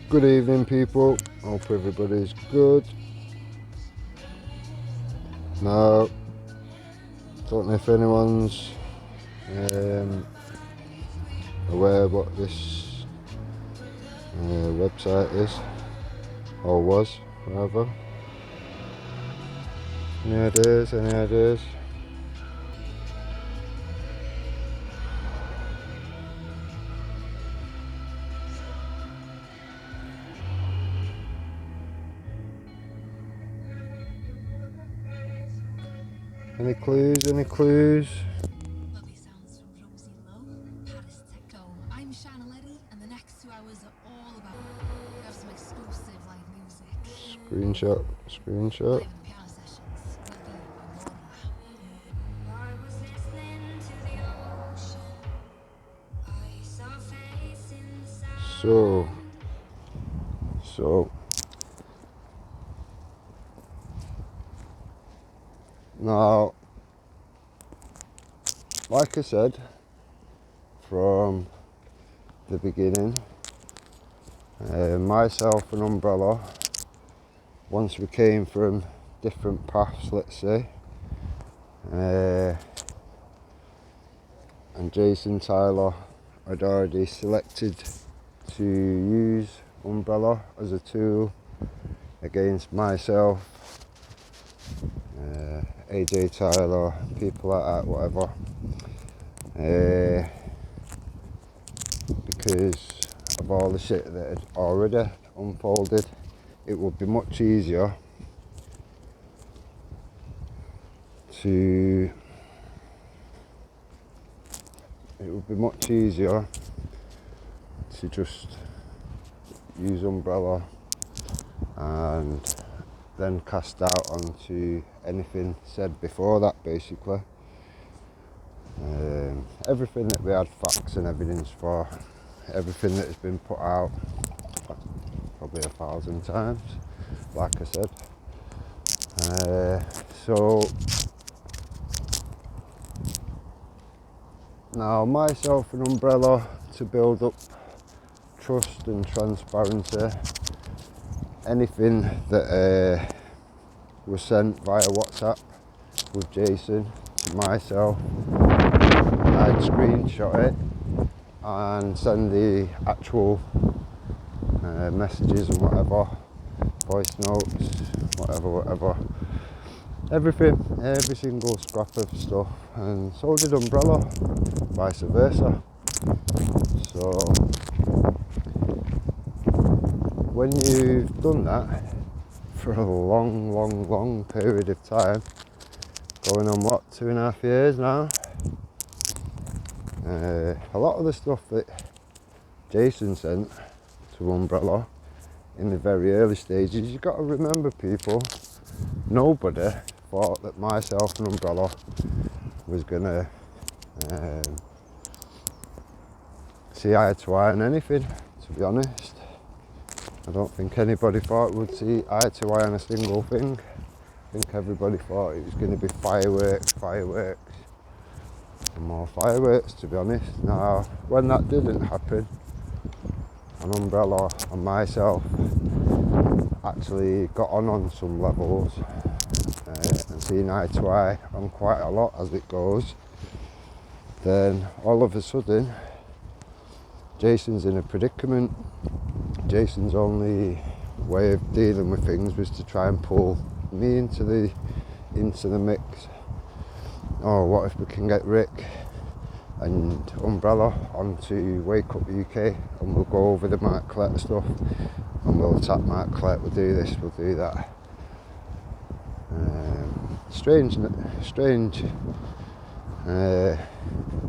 Good evening, people. Hope everybody's good. Now, don't know if anyone's aware what this website is, or was, rather. Any ideas? Any ideas? Any clues? Any clues? Lovely sounds from Rosie Lowe, Paris Techno. I'm Shanna Letty, and the next 2 hours are all about. We have some exclusive live music. Screenshot. Live in the piano sessions will be Aurora. I was listening to the ocean. I saw a face in the sand. So now, like I said from the beginning, myself and Umbrella, once we came from different paths, let's say, and Jason Tyler had already selected to use Umbrella as a tool against myself, AJ Tyler, people like that, whatever, because of all the shit that had already unfolded. It would be much easier to just use Umbrella and then cast out onto anything said before that, basically. Everything that we had facts and evidence for, everything that has been put out probably 1,000 times, like I said. So now myself and Umbrella, to build up trust and transparency, anything that was sent via WhatsApp with Jason to myself, I'd screenshot it and send the actual messages and whatever, voice notes, whatever, everything, every single scrap of stuff, and so did Umbrella, vice versa. So when you've done that for a long period of time, going on what, 2.5 years now, a lot of the stuff that Jason sent to Umbrella in the very early stages, you've got to remember, people, nobody thought that myself and Umbrella was gonna see eye to eye on anything, to be honest. I don't think anybody thought we'd see eye to eye on a single thing. I think everybody thought it was going to be fireworks, and more fireworks, to be honest. Now, when that didn't happen, and Umbrella and myself actually got on some levels, and seeing eye to eye on quite a lot as it goes, then all of a sudden Jason's in a predicament. Jason's only way of dealing with things was to try and pull me into the mix. Oh, what if we can get Rick and Umbrella onto Wake Up UK, and we'll go over the Mark Collett stuff, and we'll attack Mark Collett, we'll do this, we'll do that. Strange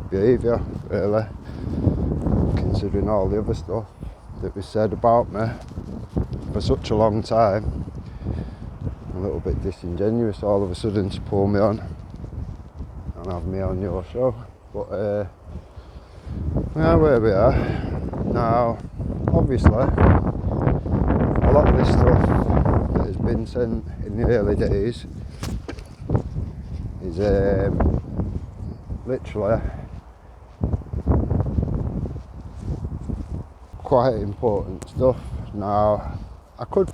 behaviour, really, considering all the other stuff that was said about me for such a long time. A little bit disingenuous all of a sudden to pull me on and have me on your show, but yeah, where we are now. Obviously, a lot of this stuff that has been sent in the early days is literally quite important stuff. Now, I could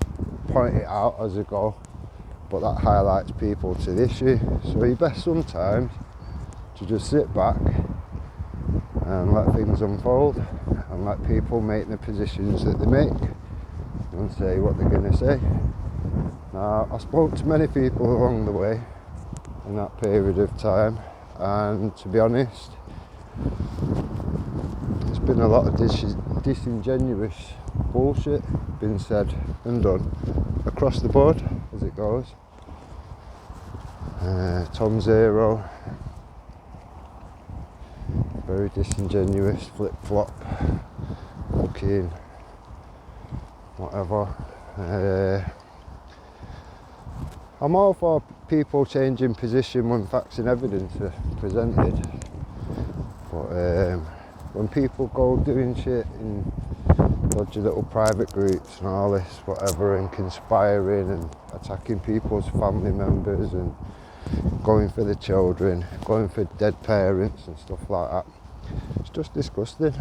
point it out as I go, but that highlights people to the issue. So you best sometimes to just sit back and let things unfold and let people make the positions that they make and say what they're going to say. Now, I spoke to many people along the way in that period of time, and to be honest, there's been a lot of disingenuous bullshit been said and done across the board as it goes. Tom Zero, very disingenuous, flip-flop, fucking whatever. I'm all for people changing position when facts and evidence are presented, but when people go doing shit in dodgy little private groups and all this whatever, and conspiring and attacking people's family members and going for the children, going for dead parents and stuff like that, it's just disgusting.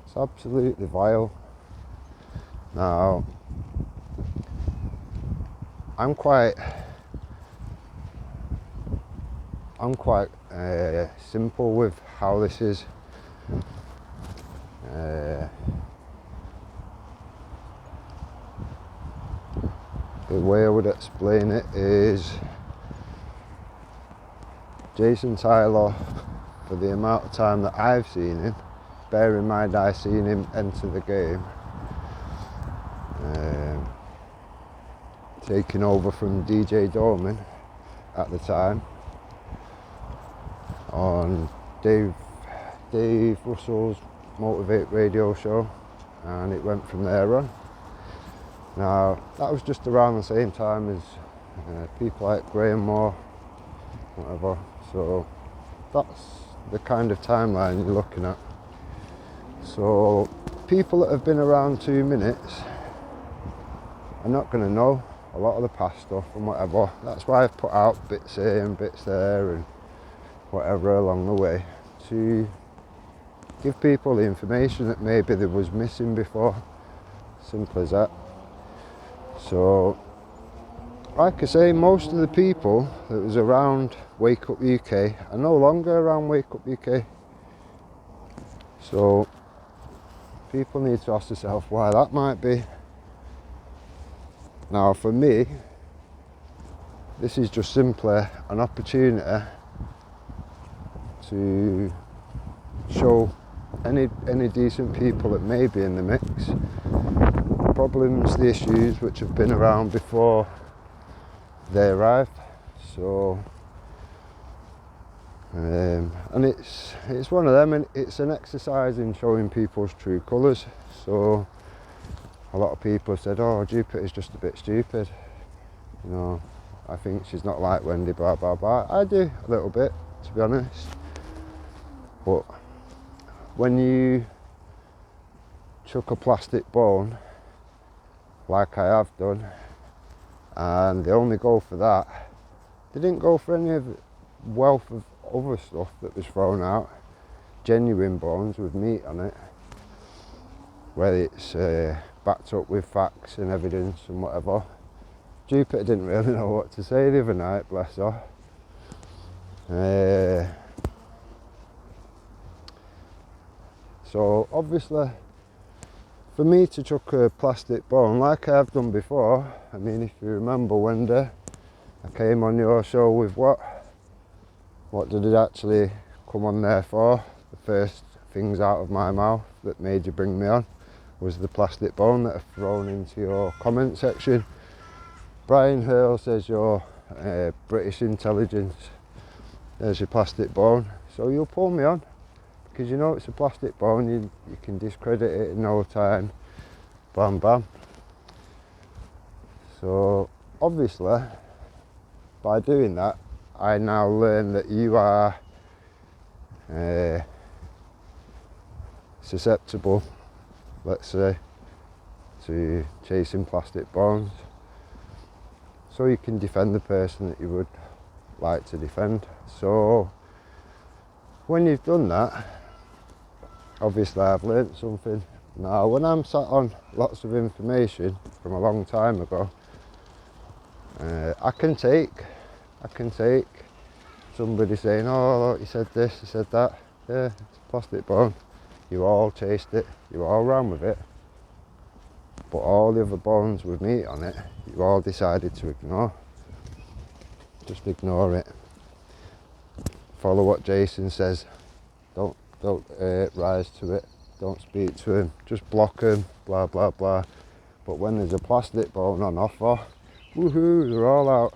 It's absolutely vile. Now, I'm quite simple with how this is. The way I would explain it is, Jason Tyler, for the amount of time that I've seen him, bear in mind I've seen him enter the game, taking over from DJ Dorman at the time on Dave Russell's Motivate Radio show, and it went from there on. Now, that was just around the same time as people like Graham Moore, whatever, so that's the kind of timeline you're looking at. So people that have been around 2 minutes are not going to know a lot of the past stuff and whatever. That's why I've put out bits here and bits there and whatever along the way, to give people the information that maybe there was missing before. Simple as that. So, like I say, most of the people that was around Wake Up UK are no longer around Wake Up UK. So, people need to ask themselves why that might be. Now, for me, this is just simply an opportunity to show any decent people that may be in the mix the problems, the issues which have been around before they arrive. So and it's one of them, and it's an exercise in showing people's true colours. So a lot of people have said, oh, Jupiter's just a bit stupid, you know, I think she's not like Wendy, blah blah blah. I do a little bit, to be honest, but when you chuck a plastic bone like I have done, and they only go for that, they didn't go for any of the wealth of other stuff that was thrown out, genuine bones with meat on it, where it's backed up with facts and evidence and whatever. Jupiter didn't really know what to say the other night, bless her. So obviously, for me to chuck a plastic bone like I have done before, I mean, if you remember, Wendy, I came on your show with what did it actually come on there for? The first things out of my mouth that made you bring me on was the plastic bone that I've thrown into your comment section. Brian Hurl says you're British intelligence, there's your plastic bone. So you'll pull me on, because you know it's a plastic bone, you can discredit it in no time, bam bam. So obviously, by doing that, I now learn that you are susceptible, let's say, to chasing plastic bones. So you can defend the person that you would like to defend. So when you've done that, obviously I've learnt something Now, when I'm sat on lots of information from a long time ago, I can take somebody saying, oh, look, he said this, he said that. Yeah, it's a plastic bone. You all taste it, you all ran with it. But all the other bones with meat on it, you all decided to ignore. Just ignore it. Follow what Jason says. Don't rise to it. Don't speak to him. Just block him. Blah blah blah. But when there's a plastic bone on offer, woohoo! They're all out.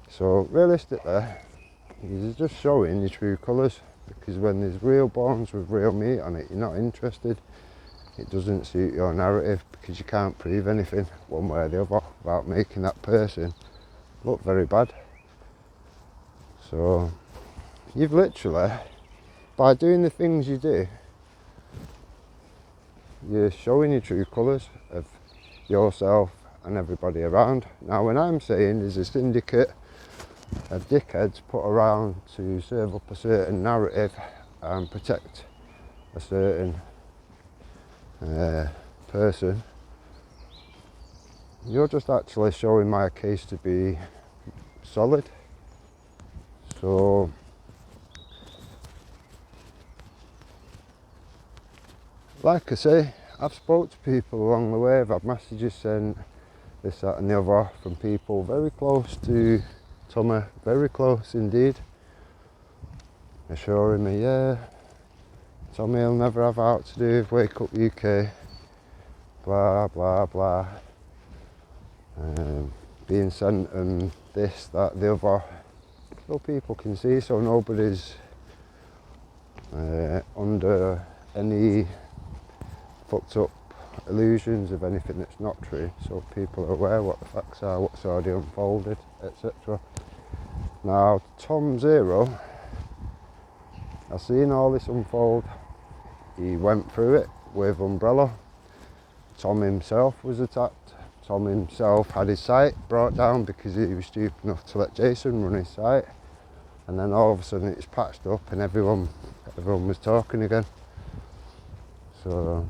So realistically, you're just showing your true colours. Because when there's real bones with real meat on it, you're not interested. It doesn't suit your narrative because you can't prove anything one way or the other without making that person look very bad. So you've literally, by doing the things you do, you're showing your true colours of yourself and everybody around. Now, when I'm saying there's a syndicate of dickheads put around to serve up a certain narrative and protect a certain person, you're just actually showing my case to be solid. So like I say, I've spoke to people along the way. I've had messages sent, this, that and the other, from people very close to Tommy, very close indeed, assuring me, yeah, Tommy will never have out to do with Wake Up UK, blah blah blah, being sent and this, that, the other, so people can see, so nobody's under any fucked up illusions of anything that's not true, so people are aware what the facts are, what's already unfolded, etc. Now, Tom Zero, I've seen all this unfold. He went through it with Umbrella. Tom himself was attacked. Tom himself had his site brought down because he was stupid enough to let Jason run his site, and then all of a sudden it's patched up and everyone was talking again. So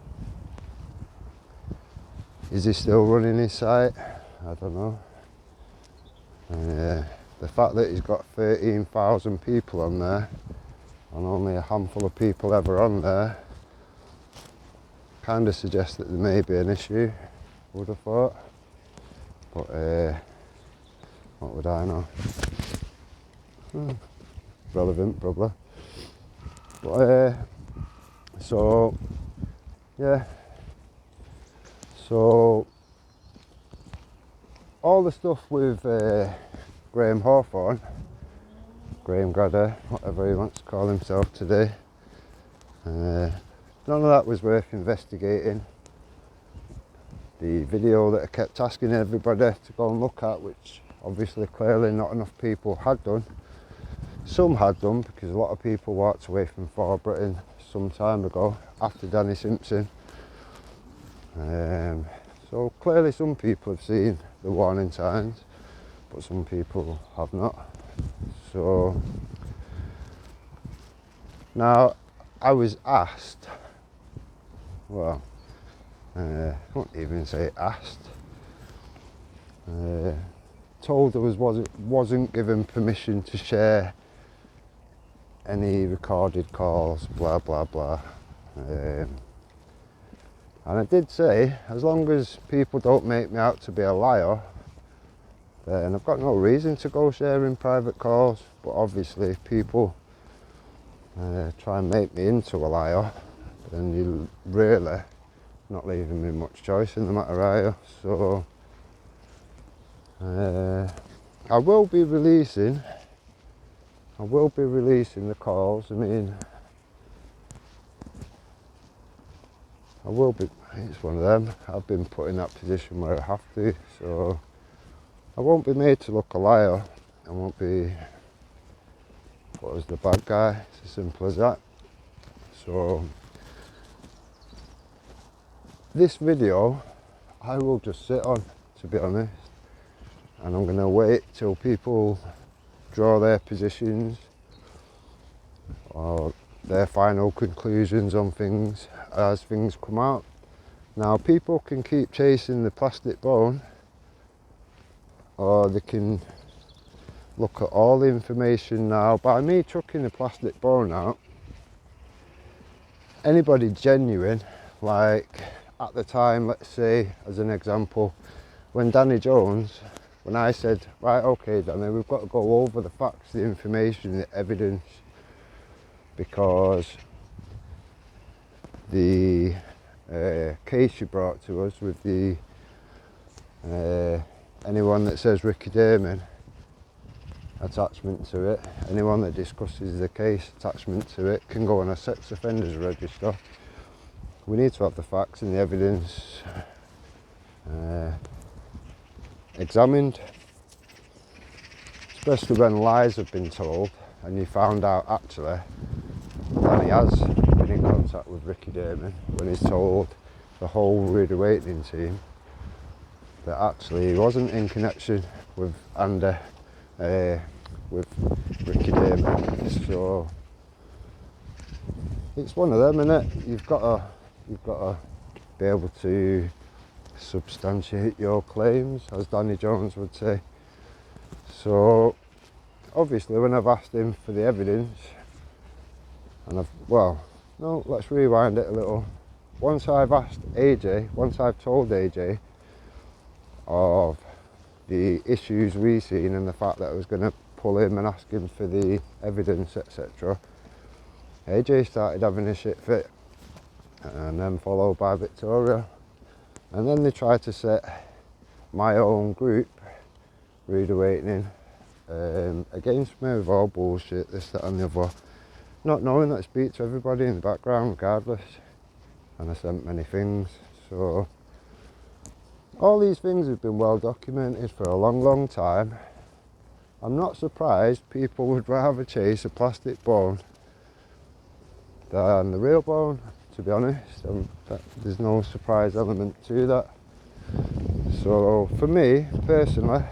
is he still running his site? I don't know. The fact that he's got 13,000 people on there and only a handful of people ever on there kind of suggests that there may be an issue, would have thought. But what would I know? Relevant, probably. But so yeah. So all the stuff with Graham Hawthorne, Graham Gradder, whatever he wants to call himself today, none of that was worth investigating. The video that I kept asking everybody to go and look at, which obviously clearly not enough people had done. Some had done because a lot of people walked away from For Britain some time ago after Danny Simpson. So clearly some people have seen the warning signs, but some people have not. So now I was asked, well, I won't even say asked, told I wasn't given permission to share any recorded calls, blah blah blah. And I did say, as long as people don't make me out to be a liar, then I've got no reason to go sharing private calls. But obviously if people try and make me into a liar, then you're really not leaving me much choice in the matter, are you? So I will be releasing the calls. I mean, I will be, it's one of them. I've been put in that position where I have to, so I won't be made to look a liar. I won't be put as the bad guy. It's as simple as that. So this video I will just sit on, to be honest, and I'm going to wait till people draw their positions or their final conclusions on things, as things come out. Now people can keep chasing the plastic bone, or they can look at all the information now. By me chucking the plastic bone out, anybody genuine, like at the time, let's say as an example, when Danny Jones, when I said, right, okay Danny, we've got to go over the facts, the information, the evidence, because the case you brought to us with the anyone that says Ricky Damon, attachment to it, anyone that discusses the case, attachment to it, can go on a sex offenders register. We need to have the facts and the evidence examined, especially when lies have been told and you found out actually Danny has been in contact with Ricky Damon, when he's told the whole Rude Awakening team that actually he wasn't in connection with Andy, with Ricky Damon. So it's one of them, innit? You've got to be able to substantiate your claims, as Danny Jones would say. So obviously when I've asked him for the evidence, and let's rewind it a little. Once I've told AJ of the issues we seen and the fact that I was going to pull him and ask him for the evidence, etc., AJ started having a shit fit, and then followed by Victoria, and then they tried to set my own group, Rude Awakening, against me with all bullshit, this, that and the other, not knowing that I speak to everybody in the background regardless, and I sent many things. So all these things have been well documented for a long time. I'm not surprised people would rather chase a plastic bone than the real bone, to be honest. There's no surprise element to that. So for me personally,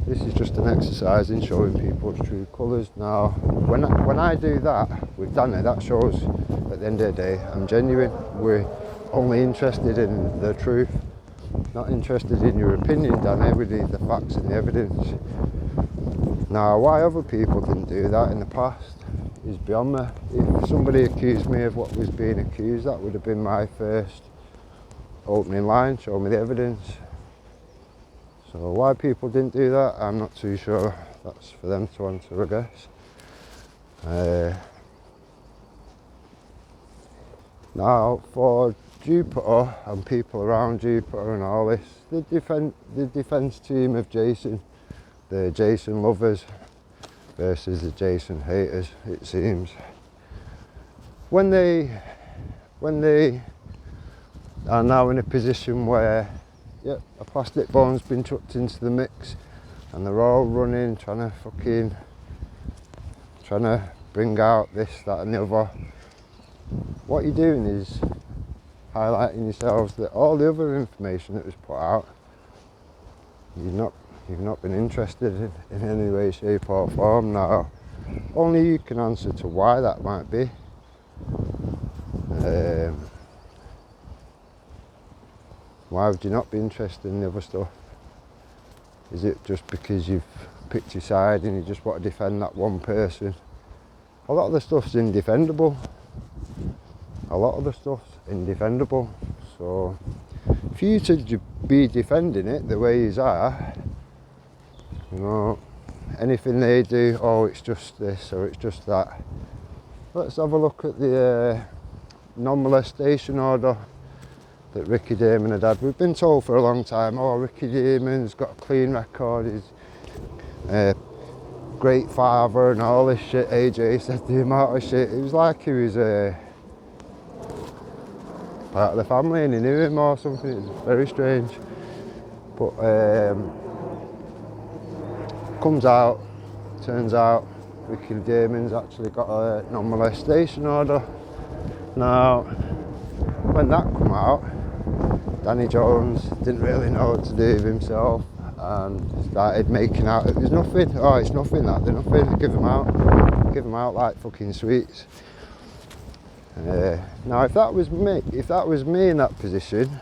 this is just an exercise in showing people's true colours. Now when I do that with Danny, that shows at the end of the day I'm genuine. We're only interested in the truth, not interested in your opinion, Danny. We need the facts and the evidence. Now why other people didn't do that in the past is beyond me. If somebody accused me of what was being accused, that would have been my first opening line, show me the evidence. So why people didn't do that, I'm not too sure. That's for them to answer, I guess. Now for Jupiter and people around Jupiter and all this, the defence team of Jason, the Jason lovers versus the Jason haters, it seems. When they are now in a position where a plastic bone's been chucked into the mix and they're all running, trying to bring out this, that and the other, what you're doing is highlighting yourselves that all the other information that was put out, you've not been interested in any way, shape or form. Now only you can answer to why that might be. Why would you not be interested in the other stuff? Is it just because you've picked your side and you just want to defend that one person? A lot of the stuff's indefendable. So for you to be defending it the way you are, anything they do, oh it's just this or it's just that. Let's have a look at the non-molestation order that Ricky Damon had. We've been told for a long time, oh Ricky Damon's got a clean record, he's a great father and all this shit. AJ said the amount of shit, it was like he was part of the family and he knew him or something. It was very strange. But turns out Ricky Damon's actually got a non-molestation order. Now when that come out, Danny Jones didn't really know what to do with himself and started making out it was nothing. Oh, it's nothing, that, they're nothing. Give them out like fucking sweets. Now, if that was me in that position,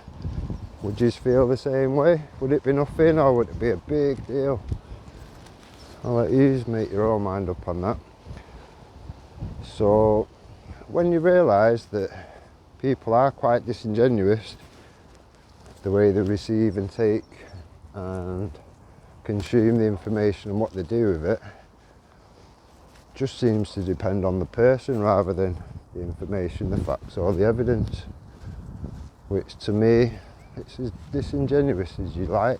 would you feel the same way? Would it be nothing, or would it be a big deal? I'll let you make your own mind up on that. So, when you realise that people are quite disingenuous, the way they receive and take and consume the information and what they do with it, just seems to depend on the person rather than the information, the facts or the evidence, which to me, it's as disingenuous as you like.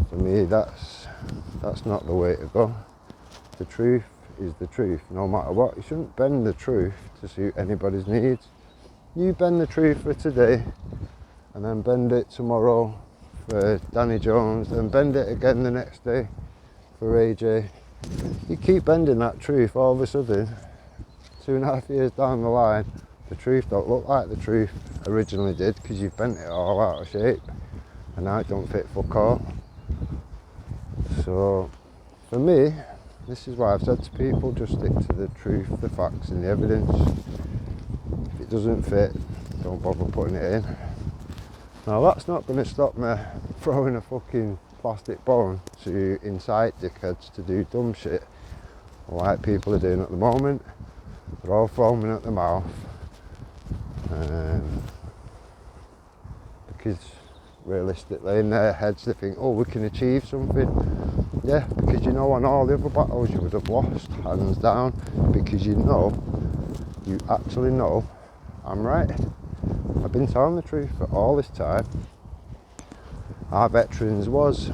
For me, that's not the way to go. The truth is the truth, no matter what. You shouldn't bend the truth to suit anybody's needs. You bend the truth for today, and then bend it tomorrow for Danny Jones, then bend it again the next day for AJ. You keep bending that truth, all of a sudden, 2.5 years down the line, the truth don't look like the truth originally did, because you've bent it all out of shape, and now it don't fit fuck all. So, for me, this is why I've said to people, just stick to the truth, the facts and the evidence. If it doesn't fit, don't bother putting it in. Now, that's not going to stop me throwing a fucking plastic bone to incite dickheads to do dumb shit like people are doing at the moment. They're all foaming at the mouth because realistically in their heads they think, oh, we can achieve something. Yeah, because you know on all the other battles you would have lost, hands down, because you actually know I'm right. I've been telling the truth for all this time. Our veterans was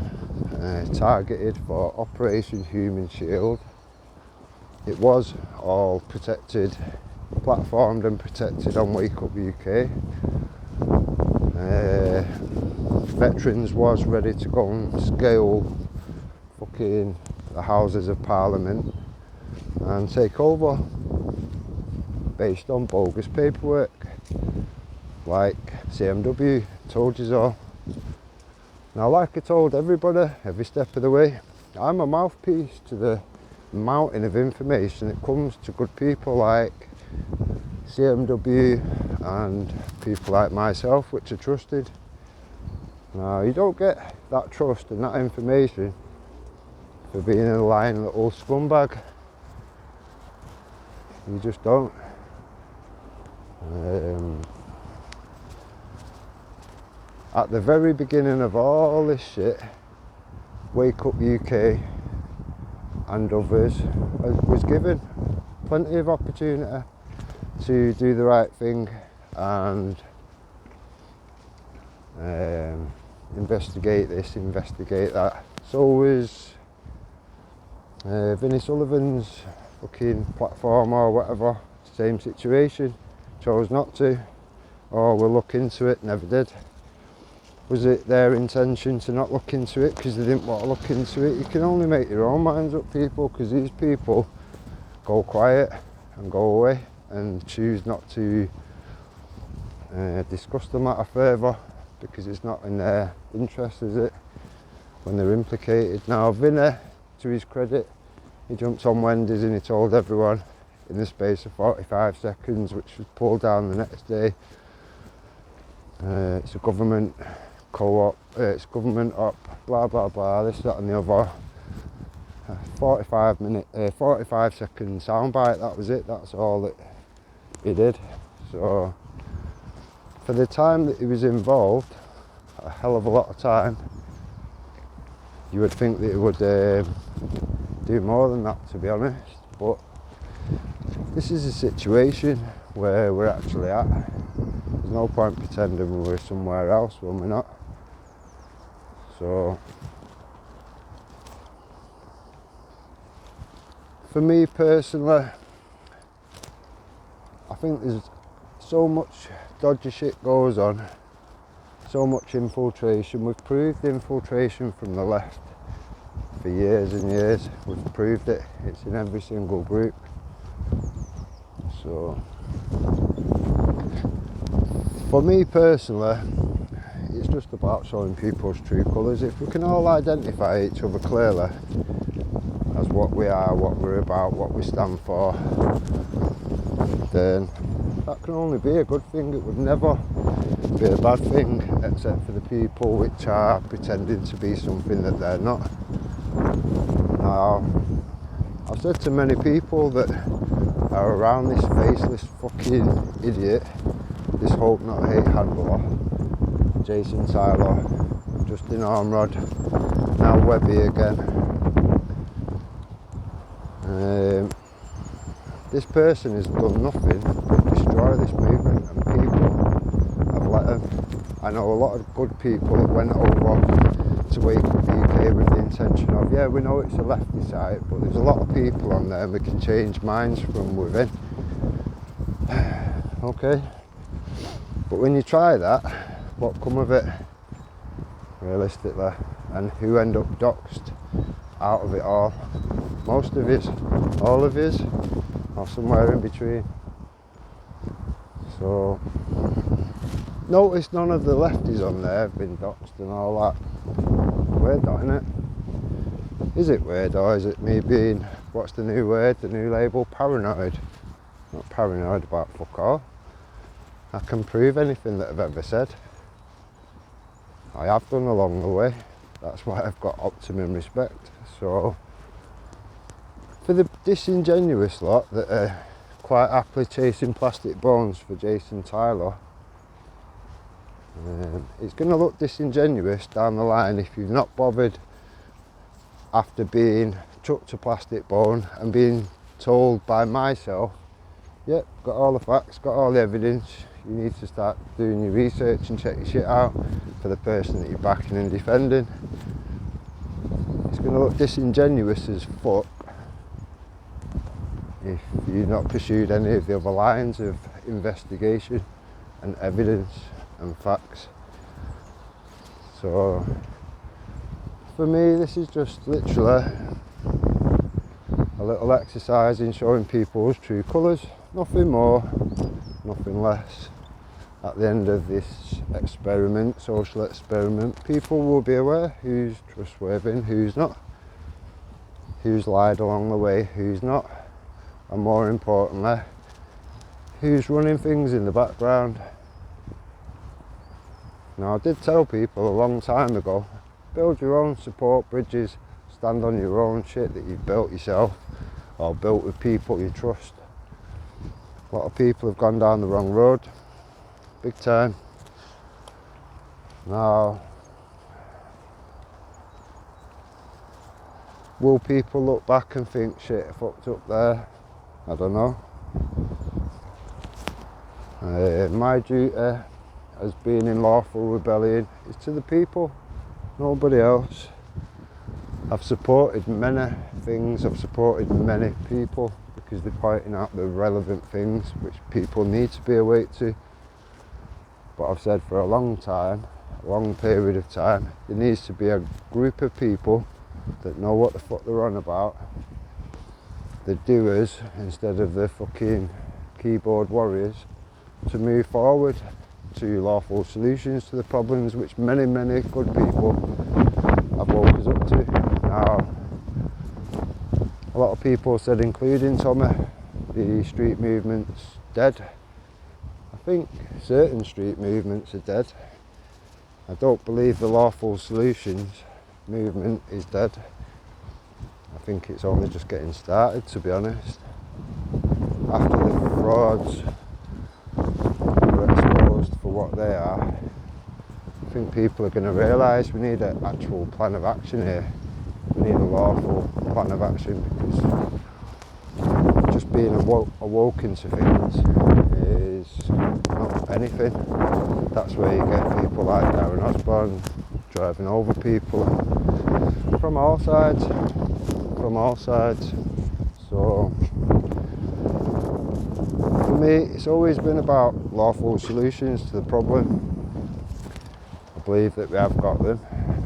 targeted for Operation Human Shield. It was all protected, platformed and protected on Wake Up UK. Veterans was ready to go and scale fucking the Houses of Parliament and take over based on bogus paperwork, like CMW told you so. Now, like I told everybody every step of the way, I'm a mouthpiece to the mountain of information that comes to good people like CMW and people like myself, which are trusted. Now, you don't get that trust and that information for being a lying little scumbag. You just don't. At the very beginning of all this shit, Wake Up UK and others was given plenty of opportunity to do the right thing and investigate this, investigate that. So was Vinnie Sullivan's fucking platform or whatever, same situation, chose not to, or will look into it, never did. Was it their intention to not look into it because they didn't want to look into it? You can only make your own minds up, people, because these people go quiet and go away and choose not to discuss the matter further because it's not in their interest, is it, when they're implicated. Now, Vinny, to his credit, he jumped on Wendy's and he told everyone in the space of 45 seconds, which was pulled down the next day. It's a government co-op, it's government op, blah blah blah, this, that and the other. 45 second soundbite, that was it, that's all that he did. So for the time that he was involved, a hell of a lot of time, you would think that he would do more than that, to be honest. But this is a situation where we're actually at. There's no point pretending we're somewhere else when we're not. So for me personally, I think there's so much dodgy shit goes on, so much infiltration. We've proved infiltration from the left for years and years. We've proved it. It's in every single group. So for me personally, it's just about showing people's true colours. If we can all identify each other clearly as what we are, what we're about, what we stand for, then that can only be a good thing. It would never be a bad thing, except for the people which are pretending to be something that they're not. Now, I've said to many people that are around this faceless fucking idiot, this Hope Not Hate handler, Jason Tyler, Justin Armrod, now Webby again. This person has done nothing but destroy this movement, and people have let them. I know a lot of good people that went over to Wake Up UK with the intention of, yeah, we know it's a lefty site, but there's a lot of people on there and we can change minds from within. Okay, but when you try that, what come of it realistically, and who end up doxed out of it all? Most of yous, all of yous, or somewhere in between. So notice none of the lefties on there have been doxed and all that. Weird, that, isn't it? Is it weird, or is it me being, what's the new word, the new label, paranoid? Not paranoid about fuck all. I can prove anything that I've ever said. I have done along the way. That's why I've got optimum respect. So for the disingenuous lot that are quite happily chasing plastic bones for Jason Tyler, it's going to look disingenuous down the line if you've not bothered, after being chucked a plastic bone and being told by myself, yep, got all the facts, got all the evidence, you need to start doing your research and check your shit out for the person that you're backing and defending. It's going to look disingenuous as fuck if you've not pursued any of the other lines of investigation and evidence and facts. So for me, this is just literally a little exercise in showing people's true colours, nothing more, nothing less. At the end of this experiment, social experiment, people will be aware who's trustworthy and who's not, who's lied along the way, who's not, and more importantly, who's running things in the background. Now, I did tell people a long time ago, build your own support bridges, stand on your own shit that you've built yourself or built with people you trust. A lot of people have gone down the wrong road, big time. Now, will people look back and think, shit, I fucked up there? I don't know. My duty as being in lawful rebellion is to the people, nobody else. I've supported many things, I've supported many people because they're pointing out the relevant things which people need to be awake to. But I've said for a long time, a long period of time, there needs to be a group of people that know what the fuck they're on about, the doers instead of the fucking keyboard warriors, to move forward to lawful solutions to the problems which many, many good people have woke us up to. Now, a lot of people said, including Tommy, the street movement's dead. I think certain street movements are dead. I don't believe the lawful solutions movement is dead. I think it's only just getting started, to be honest. After the frauds were exposed for what they are, I think people are going to realise we need an actual plan of action here. We need a lawful plan of action, because just being awoken to things is not anything. That's where you get people like Darren Osborne driving over people from all sides. So for me, it's always been about lawful solutions to the problem. I believe that we have got them.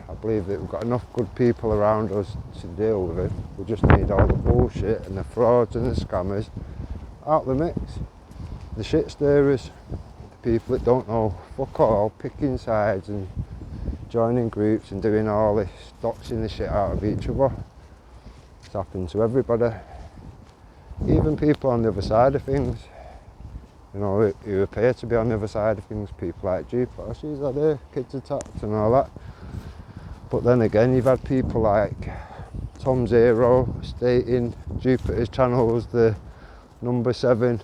I believe that we've got enough good people around us to deal with it. We just need all the bullshit and the frauds and the scammers out the mix. The shit stirrers, the people that don't know fuck all, picking sides and joining groups and doing all this, doxing the shit out of each other. It's happened to everybody, even people on the other side of things, you know, who appear to be on the other side of things, people like Jupiter, she's had her kids attacked and all that. But then again, you've had people like Tom Zero stating Jupiter's channel was the number 7,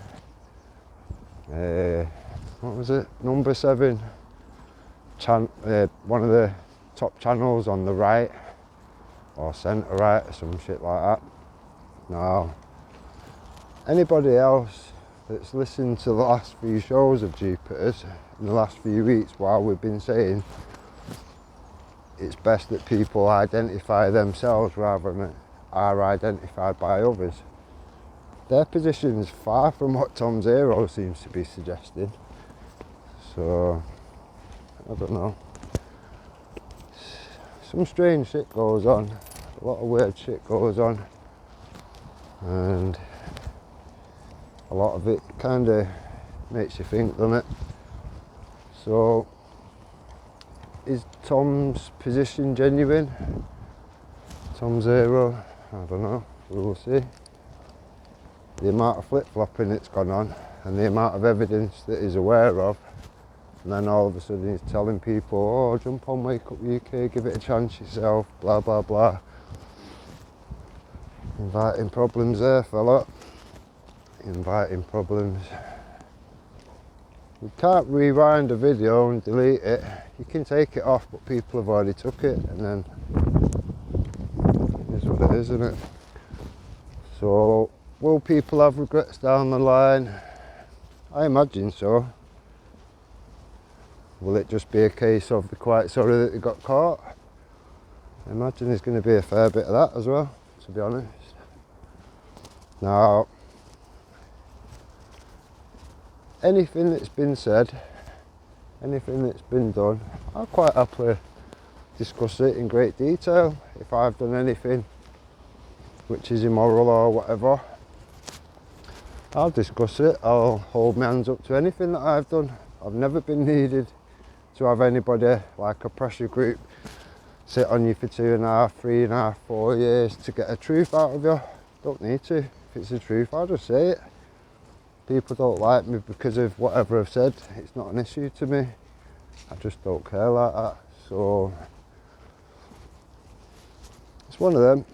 what was it, number 7, one of the top channels on the right, or centre right, or some shit like that. Now, anybody else that's listened to the last few shows of Jupiter's in the last few weeks, while we've been saying it's best that people identify themselves rather than are identified by others, their position's far from what Tom Zero seems to be suggesting. So, I don't know. Some strange shit goes on, a lot of weird shit goes on, and a lot of it kind of makes you think, doesn't it? So, is Tom's position genuine? Tom Zero? I don't know, we will see. The amount of flip-flopping that's gone on and the amount of evidence that he's aware of, and then all of a sudden he's telling people, oh, jump on Wake Up UK, give it a chance yourself, blah blah blah. Inviting problems there, fella. Inviting problems. You can't rewind a video and delete it. You can take it off, but people have already took it, and then it is what it is, isn't it? So, will people have regrets down the line? I imagine so. Will it just be a case of they're quite sorry that they got caught? I imagine there's going to be a fair bit of that as well, to be honest. Now, anything that's been said, anything that's been done, I'll quite happily discuss it in great detail. If I've done anything which is immoral or whatever, I'll discuss it. I'll hold my hands up to anything that I've done. I've never been needed to have anybody like a pressure group sit on you for 2.5, 3.5, 4 years to get a truth out of you. Don't need to. If it's the truth, I'll just say it. People don't like me because of whatever I've said. It's not an issue to me. I just don't care like that. So it's one of them.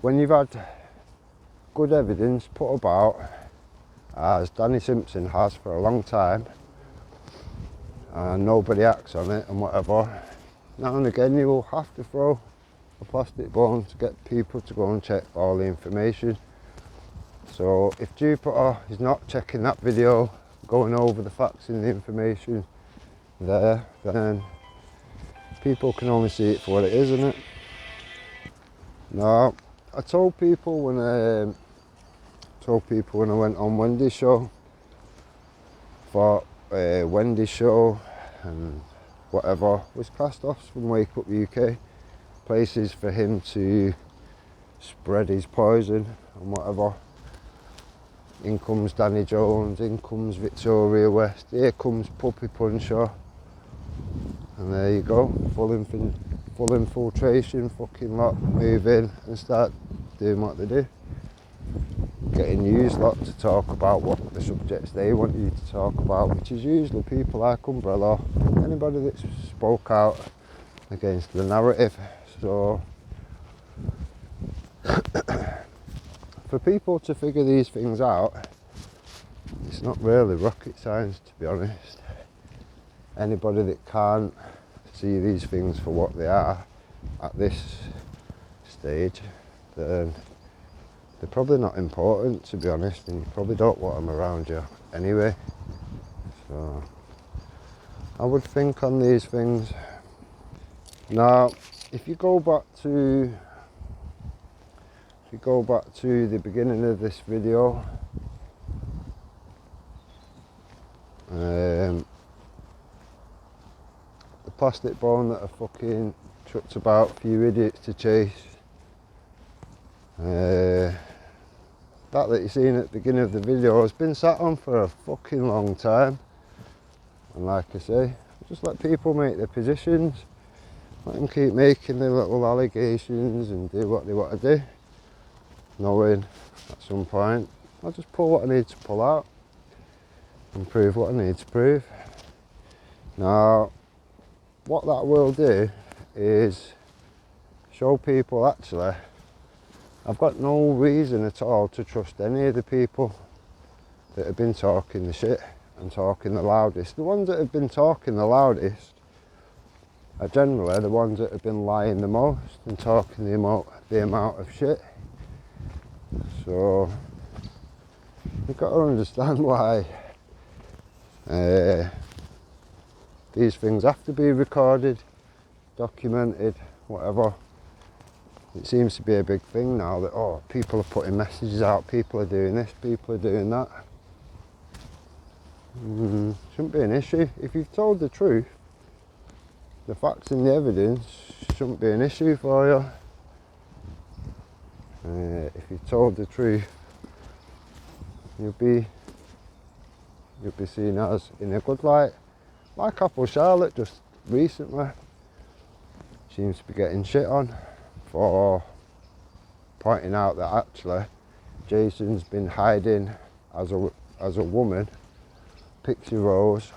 When you've had good evidence put about, as Danny Simpson has for a long time, and nobody acts on it and whatever, now and again you will have to throw a plastic bone to get people to go and check all the information. So if Jupiter is not checking that video, going over the facts and the information there, then people can only see it for what it is, isn't it? Now, I told people when I went on Wendy's show, for Wendy's show and whatever was cast off from Wake Up UK, places for him to spread his poison and whatever. In comes Danny Jones, in comes Victoria West, here comes Puppy Puncher, and there you go, full infiltration, fucking lot, move in and start doing what they do. Getting used lot to talk about what the subjects they want you to talk about, which is usually people like Umbrella, anybody that's spoke out against the narrative. So for people to figure these things out, it's not really rocket science, to be honest. Anybody that can't see these things for what they are at this stage, then they're probably not important, to be honest, and you probably don't want them around you anyway. So I would think on these things. Now, if you go back to the beginning of this video, the plastic bone that I fucking chucked about for you idiots to chase, that you're seeing at the beginning of the video has been sat on for a fucking long time, and like I say, just let people make their positions. Let them keep making their little allegations and do what they want to do, knowing at some point I'll just pull what I need to pull out and prove what I need to prove. Now, what that will do is show people actually I've got no reason at all to trust any of the people that have been talking the shit and talking the loudest. The ones that have been talking the loudest are generally the ones that have been lying the most and talking the amount of shit. So you've got to understand why these things have to be recorded, documented, whatever. It seems to be a big thing now that, oh, people are putting messages out, people are doing this, people are doing that. Shouldn't be an issue. If you've told the truth, the facts and the evidence shouldn't be an issue for you. If you've told the truth, you'll be seen as in a good light. Like Apple Charlotte just recently seems to be getting shit on for pointing out that actually Jason's been hiding as a woman, Pixie Rose,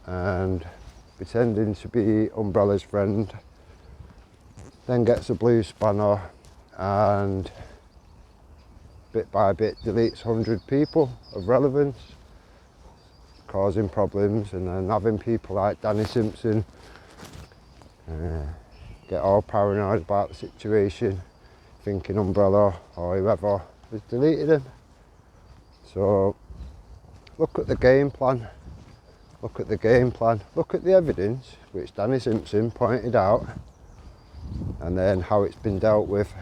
and pretending to be Umbrella's friend, then gets a blue spanner and bit by bit deletes 100 people of relevance, causing problems, and then having people like Danny Simpson get all paranoid about the situation, thinking Umbrella or whoever has deleted him. So look at the game plan, look at the evidence which Danny Simpson pointed out, and then how it's been dealt with.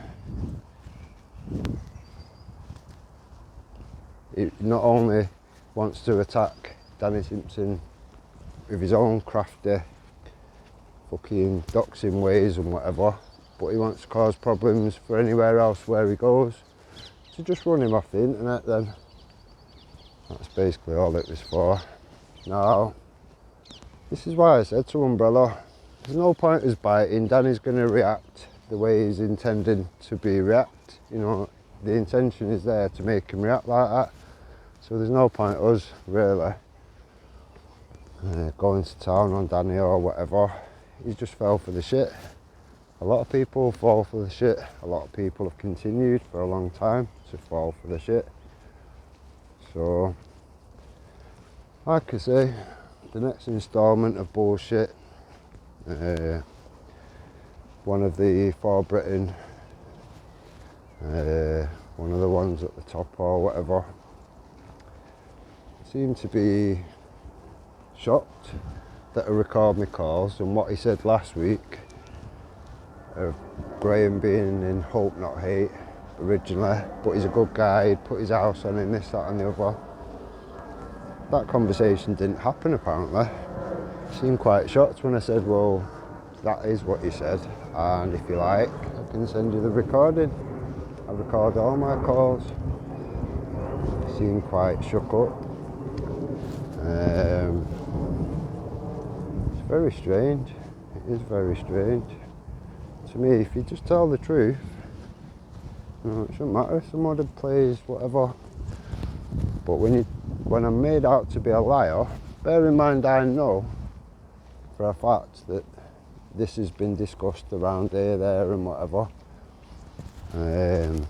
He not only wants to attack Danny Simpson with his own crafty fucking doxing ways and whatever, but he wants to cause problems for anywhere else where he goes. So just run him off the internet then. That's basically all it was for. Now, this is why I said to Umbrella, there's no point us biting. Danny's going to react the way he's intending to be react. You know, the intention is there to make him react like that. So there's no point us really going to town on Danny or whatever. He just fell for the shit. A lot of people fall for the shit. A lot of people have continued for a long time to fall for the shit. So, like I say, the next instalment of bullshit, one of the For Britain, one of the ones at the top or whatever, seemed to be shocked that I record my calls and what he said last week of Graham being in Hope Not Hate originally, but he's a good guy, he'd put his house on him, this, that and the other. That conversation didn't happen apparently. He seemed quite shocked when I said, well, that is what he said, and if you like, I can send you the recording. I record all my calls. He seemed quite shook up. It's very strange. It is very strange. To me, if you just tell the truth, you know, it shouldn't matter if somebody plays whatever. But when I'm made out to be a liar, bear in mind I know for a fact that this has been discussed around here, there and whatever.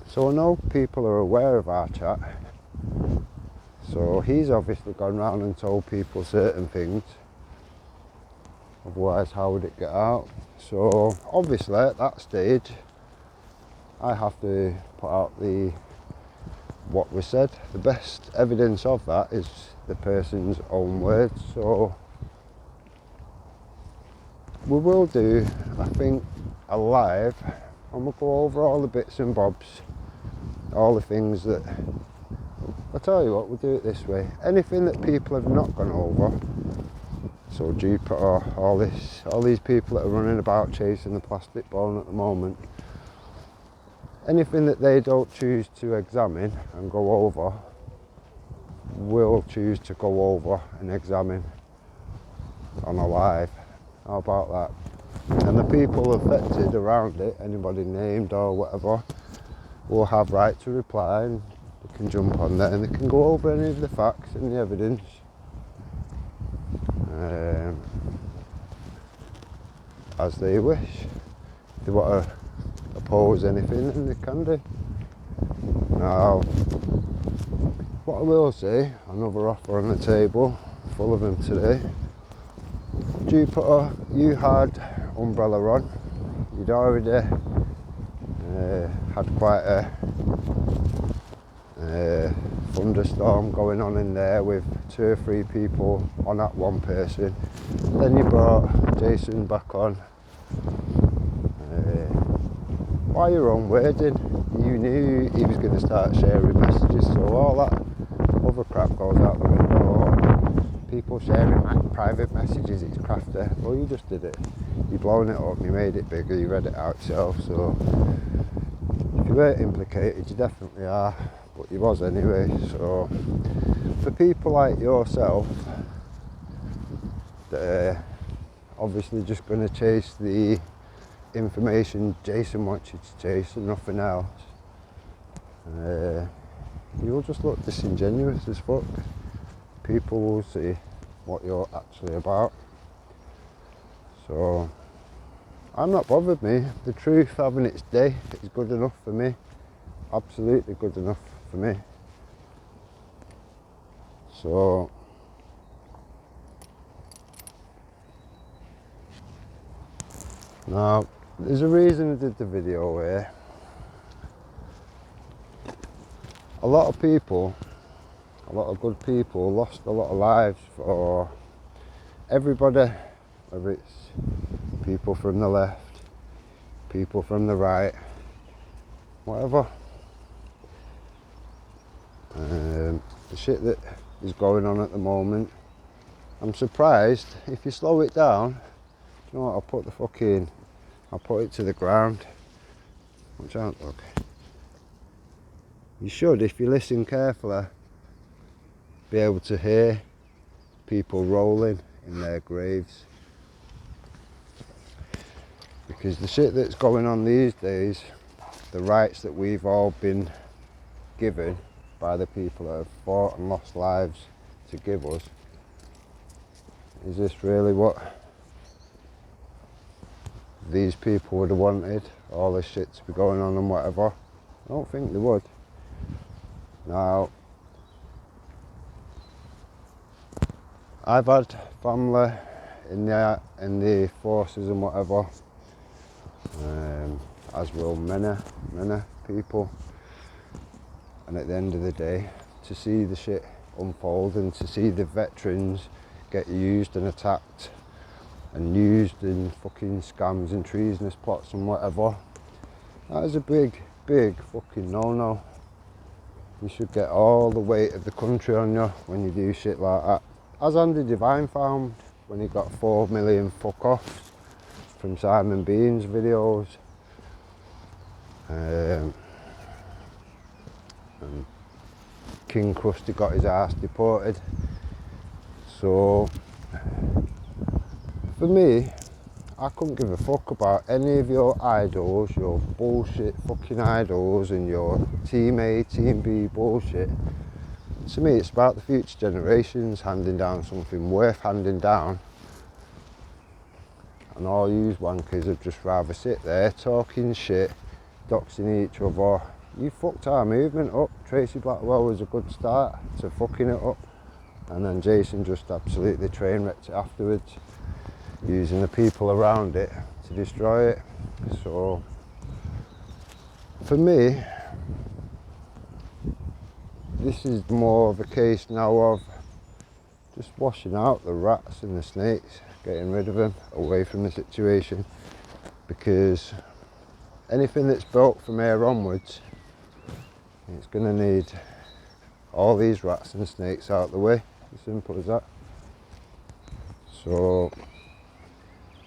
So I know people are aware of our chat. So he's obviously gone round and told people certain things. Otherwise, how would it get out? So obviously at that stage, I have to put out what was said. The best evidence of that is the person's own words. So we will do, I think, a live, and we'll go over all the bits and bobs, all the things that, I'll tell you what, we'll do it this way. Anything that people have not gone over, so Jupiter, all these people that are running about chasing the plastic ball at the moment, anything that they don't choose to examine and go over, we'll choose to go over and examine on a live. How about that? And the people affected around it, anybody named or whatever, will have right to reply, and they can jump on there and they can go over any of the facts and the evidence. As they wish. If they want to oppose anything, then they can do. Now, what I will say, another offer on the table, full of them today. Jupiter, you had umbrella on. You'd already had quite a thunderstorm going on in there with 2 or 3 people on that one person. Then you brought Jason back on. By your own wording, you knew he was going to start sharing messages, so all that other crap goes out the window. People sharing private messages, it's crafty. Well, you just did it. You've blown it up, you made it bigger, you read it out yourself, so if you weren't implicated, you definitely are, but you was anyway. So for people like yourself that are obviously just going to chase the information Jason wants you to chase and nothing else, you'll just look disingenuous as fuck. People will see what you're actually about. So I'm not bothered, me. The truth having its day is good enough for me. Absolutely good enough for me. So now there's a reason I did the video here. A lot of people, a lot of good people lost a lot of lives for everybody, whether it's people from the left, people from the right, whatever. The shit that is going on at the moment, I'm surprised. If you slow it down, you know what, I'll put it to the ground. Watch out, look. You should, if you listen carefully, be able to hear people rolling in their graves. Because the shit that's going on these days, the rights that we've all been given by the people that have fought and lost lives to give us, is this really what these people would have wanted? All this shit to be going on and whatever? I don't think they would. Now, I've had family in the forces and whatever, as will many people. And at the end of the day, to see the shit unfold and to see the veterans get used and attacked and used in fucking scams and treasonous plots and whatever, that is a big fucking no-no. You should get all the weight of the country on you when you do shit like that. As Andy Devine found when he got 4 million fuck-offs from Simon Bean's videos. And King Krusty got his ass deported. So for me, I couldn't give a fuck about any of your idols, your bullshit fucking idols and your Team A, Team B bullshit. To me, it's about the future generations handing down something worth handing down. And all you wankers would just rather sit there talking shit, doxing each other. You fucked our movement up. Tracy Blackwell was a good start to fucking it up. And then Jason just absolutely train wrecked it afterwards, using the people around it to destroy it. So for me, this is more of a case now of just washing out the rats and the snakes, getting rid of them away from the situation, because anything that's built from here onwards, it's going to need all these rats and snakes out the way. As simple as that. So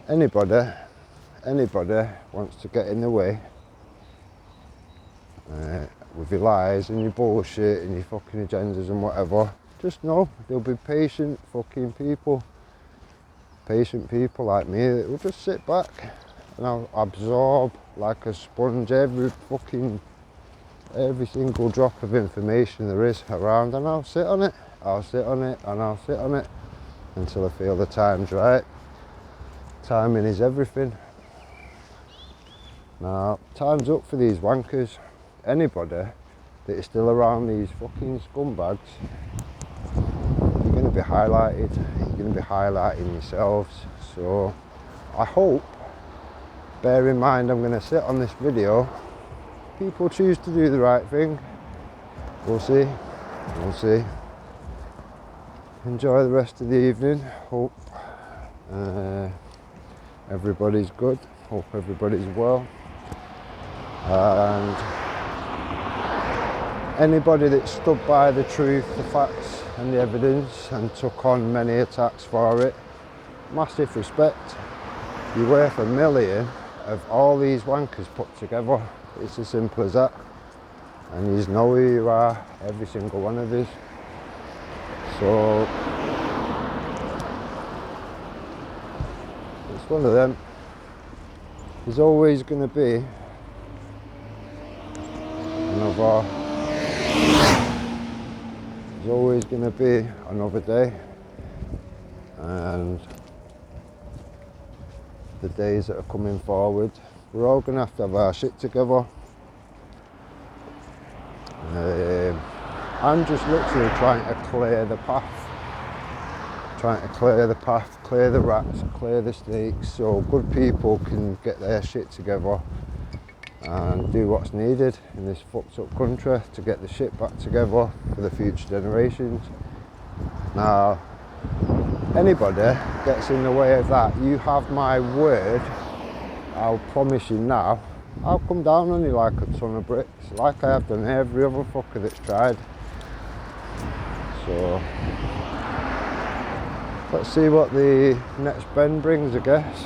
anybody wants to get in the way with your lies and your bullshit and your fucking agendas and whatever, just know they'll be patient fucking people. patient people like me that will just sit back and I'll absorb like a sponge every single drop of information there is around, and I'll sit on it, I'll sit on it, and I'll sit on it until I feel the time's right. Timing is everything. Now, time's up for these wankers. Anybody that is still around these fucking scumbags, you're going to be highlighted. You're going to be highlighting yourselves. So, I hope, bear in mind I'm going to sit on this video, people choose to do the right thing. We'll see. We'll see. Enjoy the rest of the evening. Hope everybody's good. Hope everybody's well. And anybody that stood by the truth, the facts and the evidence and took on many attacks for it, massive respect. You're worth $1 million of all these wankers put together. It's as simple as that. And you know who you are, every single one of us. So it's one of them. There's always going to be another. There's always going to be another day, and the days that are coming forward, we're all going to have our shit together. I'm just literally trying to clear the path. Clear the rats, clear the snakes, so good people can get their shit together and do what's needed in this fucked up country to get the shit back together for the future generations. Now, anybody gets in the way of that, you have my word, I'll promise you now, I'll come down on you like a ton of bricks, like I have done every other fucker that's tried. So, let's see what the next bend brings, I guess.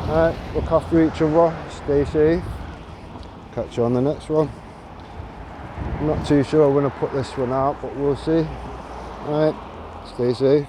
Alright, look after each other, stay safe. Catch you on the next one. I'm not too sure when I put this one out, but we'll see. Alright, stay safe.